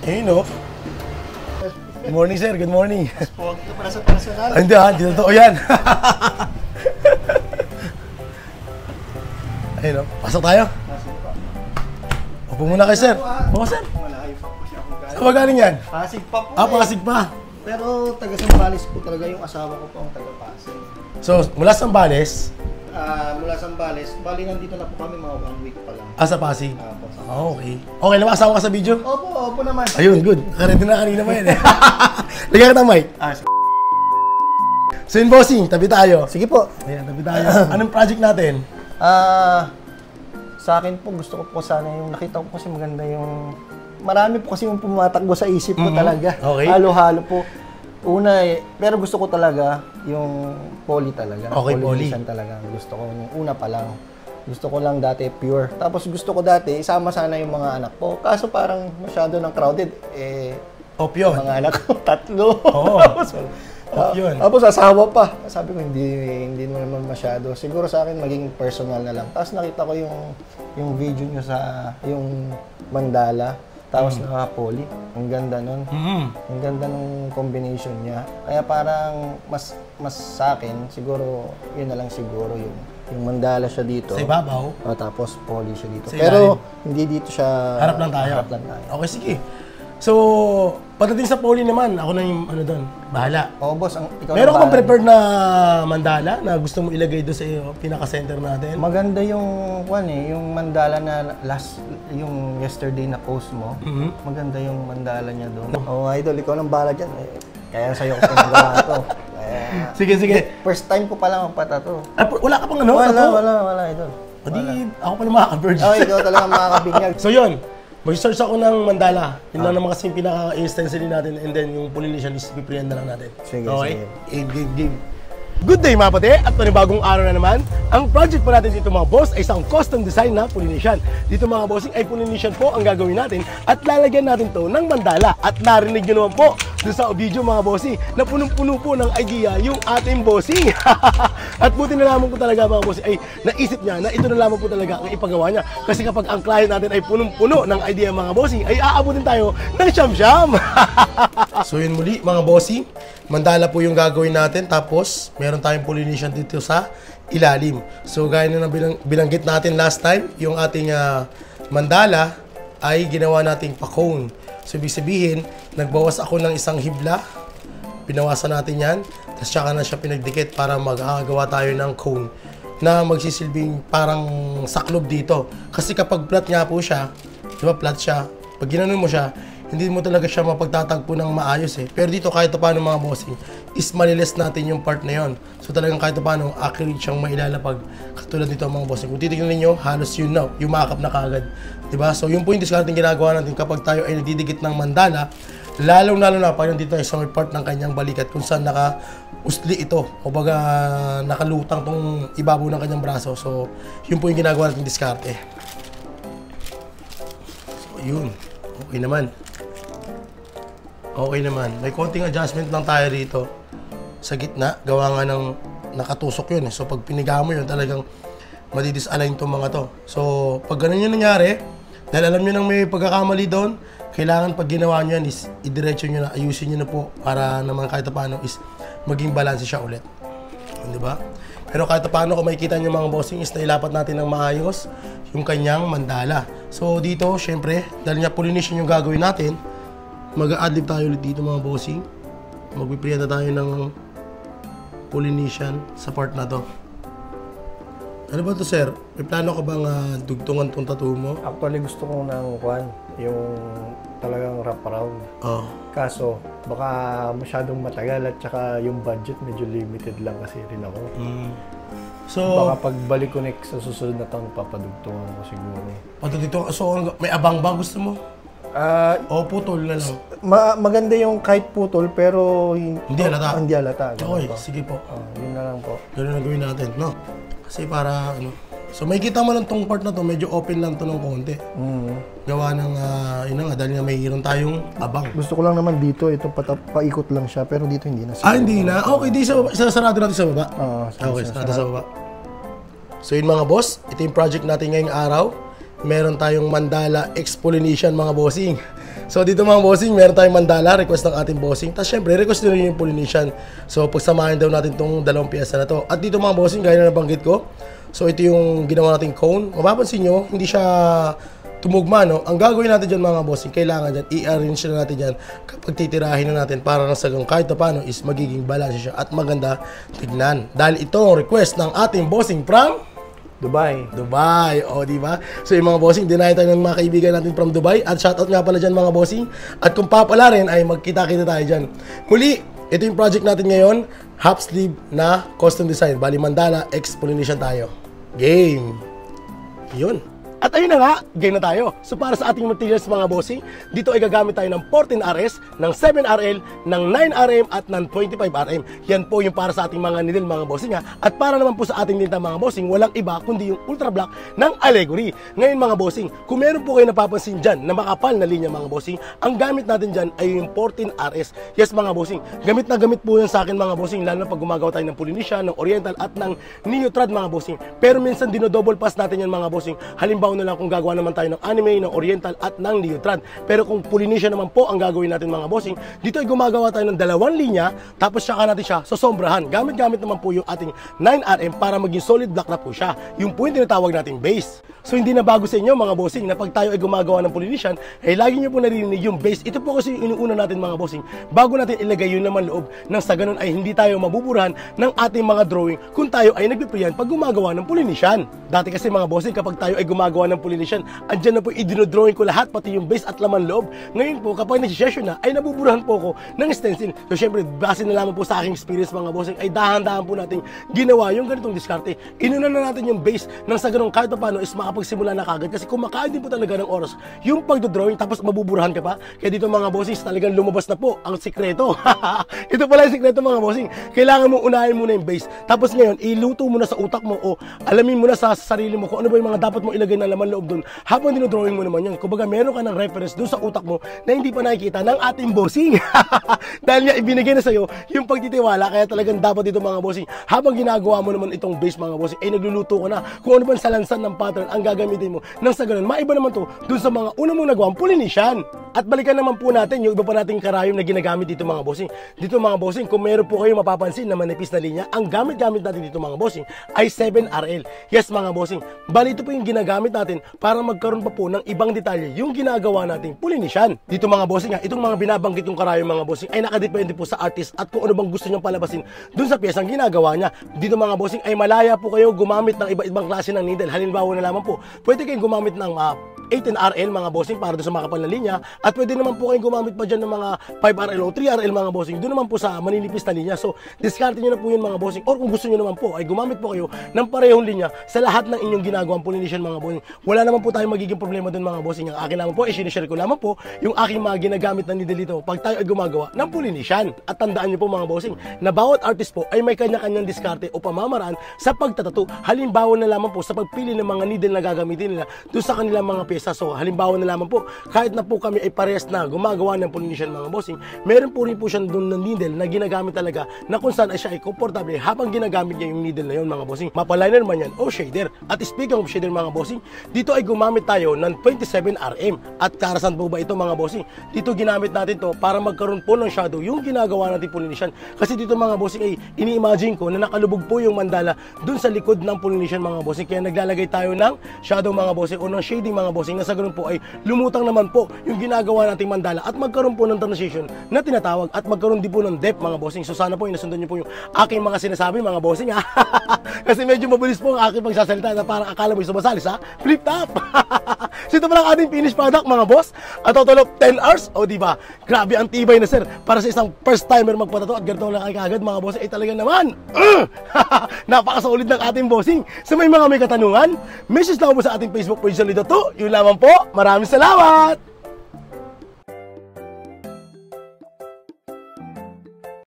Ayun o. Good morning, sir. Good morning. Pogi ka para sa personal. Hindi ha, hindi totoo yan. Ayun o. Pasok tayo. Upo muna kayo, sir. Oo, sir. Malayo pa po siya kung galing. Saan ba galing yan? Pasig pa po Pasig pa. Pero taga Sambales po talaga yung asawa ko po ang taga Pasig. So, mula Sambales, Mula Sambales, bali nandito na po kami mga 1 week pa lang. sa Pasig. Po, sa Okay. Okay na ba? Kasama ka sa video? Opo naman. Ayun, good. Ready na kanina pa yan eh. Lagyan kita, Mike. So yun, bossing, tabi tayo. Sige po. Ayan, tabi tayo. Anong project natin? Sa akin po, gusto ko po sana yung nakita ko kasi maganda yung... Marami po kasi yung pumatakbo sa isip ko talaga. Okay. Halo-halo po. Una pero gusto ko talaga yung poly talaga. Okay, poly. Talaga. Gusto ko yung una pa lang. Gusto ko lang dati pure. Tapos gusto ko dati isama sana yung mga anak ko. Kaso parang masyado ng crowded. Pop yun. Mga anak ko, 3. Oo. Pop yun. Tapos asawa pa. Sabi ko, hindi naman masyado. Siguro sa akin, maging personal na lang. Tapos nakita ko yung video nyo sa yung mandala. Tapos naka-poly. Ang ganda nun. Ang ganda ng combination niya. Kaya parang mas sa akin, siguro, yun na lang siguro yung mandala siya dito. Sa ibabaw. Tapos poly siya dito. Sa Pero hindi dito siya... Harap lang tayo. Okay, sige. So, pagdating sa poly naman, ako na yung doon, bahala. Oo, boss. Ikaw meron ka bang prepared na mandala na gusto mo ilagay doon sa pinaka-center natin? Maganda yung yung mandala na yung yesterday na post mo. Maganda yung mandala niya doon. Idol, ikaw nang bahala dyan. Kaya sa'yo ko pinagawa ito. Sige. First time ko palang magpatato. Wala ka pang Wala, idol. Hindi, ako pala makaka-virgin. Ikaw talaga makakabinyag. So yun, mag-search ako ng mandala. Yun lang naman kasi yung pinaka-instance natin and then yung Polynesian is piprihan na lang natin. Sige. Game. Good day mga pati at panibagong araw na naman. Ang project po natin dito mga boss ay isang custom design na Polynesian. Dito mga bossing ay Polynesian po ang gagawin natin at lalagyan natin to ng mandala. At narinig nyo naman po doon sa video mga bossing na punong-puno po ng idea yung ating bossing. At buti na lamang po talaga mga bossing ay naisip niya na ito na lamang po talaga ang ipagawa niya. Kasi kapag ang client natin ay punong-puno ng idea mga bossing ay aabutin tayo ng siyam-siyam. So yun muli mga bossing, mandala po yung gagawin natin tapos meron tayong Polynesian dito sa ilalim. So gaya na bilanggit natin last time, yung ating mandala ay ginawa nating pa-cone. So ibig sabihin, nagbawas ako ng isang hibla, pinawasan natin yan, tapos tsaka na siya pinagdikit para magagawa tayo ng cone na magsisilbing parang saklob dito. Kasi kapag flat nga po siya, di ba flat siya, pag ginanon mo siya, hindi mo talaga siya mapagtatagpo ng maayos eh. Pero dito kahit paano mga bossing, is maliles natin yung part na yon. So talagang kahit paano, accurate siyang mailalapag. Katulad dito mga bossing. Kung titignan ninyo, halos yun na, yung makeup na kagad. Diba? So yung po yung discarding ginagawa natin kapag tayo ay nagdidikit ng mandala, lalong-lalo na pag nandito ay sa may part ng kanyang balikat kung saan naka-usli ito o baga nakalutang tong ibabaw ng kanyang braso. So yun po yung ginagawa natin diskarte. So yun, okay naman. Okay naman. May konting adjustment lang tayo dito sa gitna. Gawa nga ng nakatusok yun eh. So pag piniga mo yun, talagang madidisalign itong mga to. So pag ganun yung nangyari, dahil alam nyo nang may pagkakamali doon, kailangan pag ginawa nyo yan is idiretso nyo na, ayusin nyo na po para naman kahit paano is maging balance siya ulit. Diba? Pero kahit paano kung makikita nyo mga bossing is nailapat natin ng maayos yung kanyang mandala. So dito, syempre, dahil nga Polynesian yung gagawin natin, mag-a-adlib tayo ulit dito mga bossing. Magpipriya na tayo ng Polynesian sa part na to. Ano ba to sir? May plano ka bang dugtungan tong tattoo mo? Actually gusto ko ng yung talagang wrap around. Kaso baka masyadong matagal at saka yung budget medyo limited lang kasi rin ako. So baka pagbalik ko next sa susunod na taon papadugtungan ko siguro. Patutito, so may abang ba gusto mo? O putol na lang. Maganda yung kahit putol pero hindi halata. Hindi halata. Okay, sige po. Yun na lang po. Ganun na gawin natin, no? Kasi para ano. So may kita mo lang tong part na to, medyo open lang to ng konti. Gawa ng yun nga dahil nga may hiram tayong abang. Gusto ko lang naman dito, ito paikot lang siya pero dito hindi na. Hindi na. Okay, di sa sarado natin sa baba. Okay, sarado sa baba. So yun mga boss, ito yung project natin ngayong araw. Meron tayong mandala X Polynesian mga bossing. So dito mga bossing, meron tayong mandala, request ng ating bossing. Tapos syempre, request din yung Polynesian. So pagsamahin daw natin tong dalawang piyesa na to. At dito mga bossing, gaya na nabanggit ko, so ito yung ginawa nating cone. Mapapansin nyo, hindi siya tumugma, no? Ang gagawin natin dyan mga bossing, kailangan dyan, i-arrange na natin dyan kapag titirahin na natin para nang sagang kahit na paano is magiging balance siya at maganda tignan. Dahil ito ang request ng ating bossing from Dubai, o di ba? So yung mga bossing, dinahin tayo ng mga kaibigan natin from Dubai. At shoutout nga pala dyan mga bossing. At kung papala rin, ay magkita-kita tayo dyan. Muli, ito yung project natin ngayon, half sleeve na custom design. Bali mandala, X Polynesian tayo. Game! Yun. At ayun na nga, game na tayo. So para sa ating materials mga bossing, dito ay gagamit tayo ng 14RS, ng 7RL, ng 9RM at ng 25RM. Yan po yung para sa ating mga needle mga bossing ha. At para naman po sa ating tinta mga bossing, walang iba kundi yung Ultra Black ng Allegory. Ngayon mga bossing, kung meron po kayo napapansin dyan na makapal na linya mga bossing, ang gamit natin dyan ay yung 14RS. Yes mga bossing, gamit na gamit po yan sa akin mga bossing, lalo na pag gumagawa tayo ng Polynesian, ng Oriental at ng Neotrad mga bossing. Pero minsan dinodouble pass natin yan mga bossing. Halimbawa na lang kung gagawa naman tayo ng anime, ng Oriental at ng Neotrad. Pero kung Polynesian naman po ang gagawin natin mga bossing, dito ay gumagawa tayo ng dalawang linya, tapos saka natin siya sosombrahan. Gamit-gamit naman po yung ating 9RM para maging solid block na po siya. Yung po yung tinatawag nating base. So hindi na bago sa inyo mga bossing na pag tayo ay gumagawa ng Polynesian, ay lagi nyo po naririnig yung base. Ito po kasi yung inuuna natin mga bossing bago natin ilagay yun naman loob, nang sa ganun ay hindi tayo mabuburahan ng ating mga drawing kung tayo ay nagpipriyan pag gumagawa ng Polynesian. Dati kasi mga bossing, kapag tayo ay gumagawa ng Polynesian, andyan na po idinodrawing ko lahat, pati yung base at laman loob. Ngayon po, kapag nag-session na, ay nabuburahan po ako ng stencil. So syempre, base na lamang po sa aking experience mga bossing, ay dahan-dahan po natin ginawa yung ganitong diskarte. Inuna na natin yung base, nang sa ganun kahit pa paano is makapagsimula na kagad. Kasi kumakain din po talaga ng oras yung pagdodrawing, tapos mabuburahan ka pa. Kaya dito mga bossing, talagang lumabas na po ang sikreto. Ito pala yung sikreto mga bossing. Kailangan mo unahin muna yung base. Tapos ngayon, iluto mo na sa utak mo o alamin mo na sa sarili mo kung ano ba yung mga dapat mo ilagay na laman loob doon. Habang dinodrawing mo naman yan, kumbaga meron ka ng reference doon sa utak mo na hindi pa nakikita ng ating bossing. Dahil nga ibinigay na sa'yo yung pagtitiwala, kaya talagang dapat dito mga bossing, habang ginagawa mo naman itong base mga bossing, ay nagluluto ka na kung ano ba ang salansan ng pattern ang gagamitin mo. Nang sa ganun, maiba naman to doon sa mga una mong nagawang Polynesian. At balikan naman po natin yung iba pa nating karayom na ginagamit dito mga bossing. Dito mga bossing, kung meron po kayo mapapansin na manipis na linya, ang gamit-gamit natin dito mga bossing ay 7RL. Yes mga bossing, bali ito po yung ginagamit natin para magkaroon pa po ng ibang detalye yung ginagawa nating Polynesian. Dito mga bossing ha, itong mga binabanggit yung karayom mga bossing ay nakadepende po sa artist at kung ano bang gusto niyang palabasin dun sa piyesang ginagawa niya. Dito mga bossing ay malaya po kayo gumamit ng iba-ibang klase ng needle. Halimbawa na lamang po, pwede kayong gumamit ng 18RL mga bossing para doon sa makapal na linya, at pwede naman po kayong gumamit pa dyan ng mga 5RL o 3RL mga bossing doon naman po sa maninipis na linya. So discard nyo na po yun mga bossing, or kung gusto nyo naman po ay gumamit po kayo ng parehong linya sa lahat ng inyong ginagawang Polynesian mga bossing. Wala naman po tayong magiging problema doon mga bossing. Ang akin lamang po, i-share ko lamang po yung aking mga ginagamit na needle dito pag tayo ay gumagawa ng Polynesian. At tandaan nyo po mga bossing na bawat artist po ay may kanya-kanyang diskarte o pamamaraan sa pagtatato. Halimbawa na lamang po sa pagpili ng mga needle na gagamitin nila doon sa kanilang mga pyesa. So halimbawa na lamang po, kahit na po kami ay parehas na gumagawa ng Polynesian mga bossing, meron po rin po siya doon ng needle na ginagamit talaga na kung saan ay siya ay komportable habang ginagamit niya yung needle na yun mga bossing. Mapaliner man yan o shader. At speaking of shader mga bossing, dito ay gumamit tayo ng 27RM. At karasan po ba ito mga bossing? Dito ginamit natin to para magkaroon po ng shadow yung ginagawa natin Polynesian. Kasi dito mga bossing ay ini-imagine ko na nakalubog po yung mandala doon sa likod ng Polynesian mga bossing. Kaya naglalagay tayo ng shadow mga bossing o ng shading mga bossing na sa ganun po ay lumutang naman po yung ginagawa nating mandala at magkaroon po ng transition na tinatawag at magkaroon din po ng depth mga bossing. So sana po nasundan niyo po yung aking mga sinasabi mga bossing ha. Kasi medyo mabilis po ang aking pagsasalita na parang akala mo yung sumasalis ha. Flip top! So ito pala ang ating finished product mga boss. At total of 10 hours. O diba? Grabe ang tibay na sir. Para sa isang first timer magpatato at ganito lang ay kagad mga bossing ay talaga naman. Napakasolid ng ating bossing. So may katanungan, message lang po sa ating Facebook page sa Lido 2. Yun lamang po. Maraming salamat!